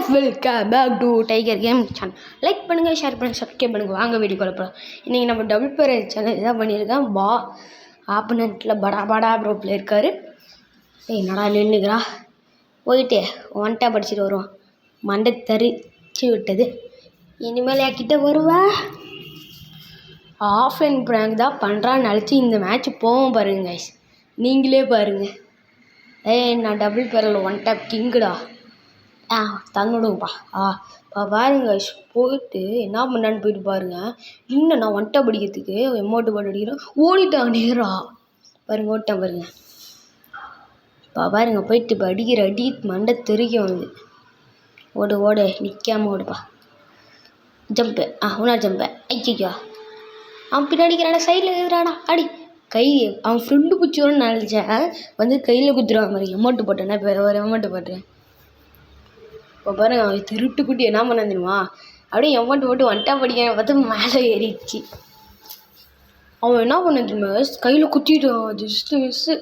guys, welcome back to Tiger Game channel. Like பண்ணுங்கள், share பண்ணுங்கள், subscribe பண்ணுங்கள். வாங்க வீடியோ போகலாம். இன்றைக்கி நம்ம டபுள் பேர் சேனல் இதான் பண்ணியிருக்கேன். ஆப்போனண்ட்டில் படா ப்ரோப்பில் இருக்கார். என்னடா நின்றுக்கிறா, போயிட்டு ஒன்ட்டா படிச்சுட்டு வருவான். மண்டை தரிச்சு விட்டது. இனிமேல் என்கிட்ட வருவா. ஆஃப்லைன் ப்ராங்க் தான் பண்ணுறான்னு நினச்சி இந்த மேட்ச் போவோம் பாருங்க கைஸ். நீங்களே பாருங்கள். நான் டபுள் பேரில் ஒன் டேப் கிங்குடா. தங்கடுங்கப்பா. பாருங்க போயிட்டு என்ன பண்ணான்னு போயிட்டு பாருங்கள். இன்னும் நான் ஒன் டேப் அடிக்கிறதுக்கு எமௌண்ட்டு போட்டு அடிக்கிறேன். ஓடிட்டான் நேரா பாருங்க, ஓட்டான் பாருங்க. பாருங்க போயிட்டு இப்போ அடிக்கிற அடி மண்டை தெறிக்க வந்து. ஓடு நிற்காம ஓடுப்பா. ஜம்ப்பு உன்னா ஜம்பு. ஐயோ அவன் பின்னாடி அடிக்கிறாடா, சைடில் இருக்கிறாடா. அடி கை அவன் ஃப்ரெண்டு குச்சியோன்னு நினச்சேன். வந்து கையில் குத்துருவான் மாதிரி எமௌண்ட்டு போட்டேன்னா. இப்போ ஒரு எமௌண்ட்டு போட்டேன். இப்போ பாருங்க, அவன் திருட்டு குட்டி என்ன பண்ண தெரியுமா, அப்படியே எமௌண்ட்டு போட்டு ஒன்ட்டா படிக்க பார்த்து மேலே ஏறிடுச்சு. அவன் என்ன பண்ண தெரியுமா, கையில் குத்திட்டான். ஜஸ்ட்டு மிஸ்ஸு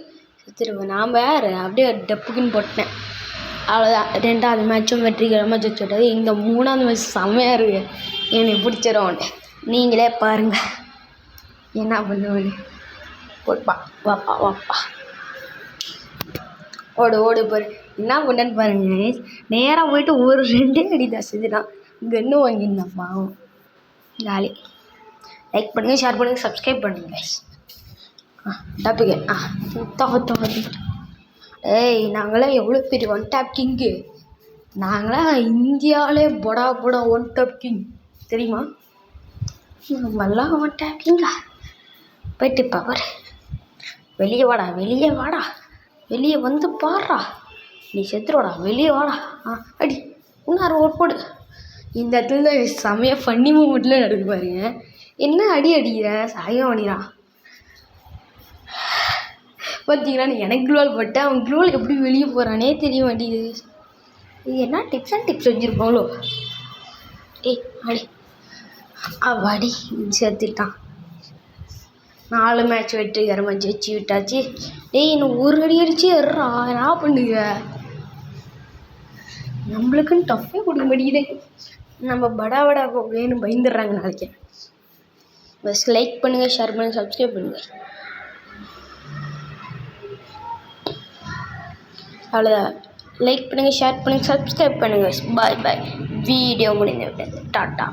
செத்துருவேன். நான் வேறு அப்படியே டப்புக்குன்னு போட்டேன். அவ்வளோதான். ரெண்டாவது மேட்சும் வெற்றிகரமாக ஜெயிச்சுட்டது. இந்த மூணாவது மேட்ச் செம்மையாக இருக்கு. எனக்கு பிடிச்சிடும். நீங்களே பாருங்கள் என்ன பண்ணுவேன்னு. போட்பா வாப்பா ஓடு பாரு என்ன பண்ணேன்னு பாருங்க. நேராக போயிட்டு ஒரு 2 அடி தான் செஞ்சுட்டான். கன்று வாங்கியிருந்தான் பாவம். ஜாலி. லைக் பண்ணுங்கள், ஷேர் பண்ணுங்கள், சப்ஸ்கிரைப் பண்ணுங்க. டப்புக்கு நாங்களாம் எவ்வளோ பெரிய ஒன் டேப் கிங்கு. நாங்களாம் இந்தியாவிலே படா ஒன் டேப் கிங் தெரியுமா. நம்மெல்லாம் ஒன் டேப் கிங்கா. போயிட்டு பாரு. வெளியே வாடா வெளியே வந்து பாடுறா. நீ செத்துருவாடா, வெளியே வாடா. அடி இன்னும் ஒரு போடு. இந்த இடத்துல செமையாக ஃபன்னி மூமெண்ட்டில் நடக்கு பாருங்க. என்ன அடிக்கிற சாயம் அடிக்கிறான் பார்த்தீங்களா. எனக்கு க்ளோவல் போட்டேன். அவன் க்ளோவல் எப்படி வெளியே போகிறானே தெரிய மாட்டேங்குது. இது என்ன டிப்ஸ் அண்ட் டிப்ஸ் வச்சுருப்பாங்களோ. அடி சேர்த்துட்டான். 4 மேட்ச் வெற்றிகரமாக ஜெயிச்சு விட்டாச்சு. இன்னும் ஒரு அடி அடிச்சு ஏறா. என்ன பண்ணுங்க, நம்மளுக்குன்னு டஃப்பே கொடுக்க மாட்டேங்குது. நம்ம படா வேணும் பயந்துடுறாங்க நாளைக்கு. பஸ் லைக் பண்ணுங்கள், ஷேர் பண்ணுங்கள், சப்ஸ்கிரைப் பண்ணுங்கள். அவ்வளோதான். லைக் பண்ணுங்கள், ஷேர் பண்ணுங்கள், சப்ஸ்கிரைப் பண்ணுங்கள். பாய் வீடியோ முடிந்து விட்டது. டாட்டா.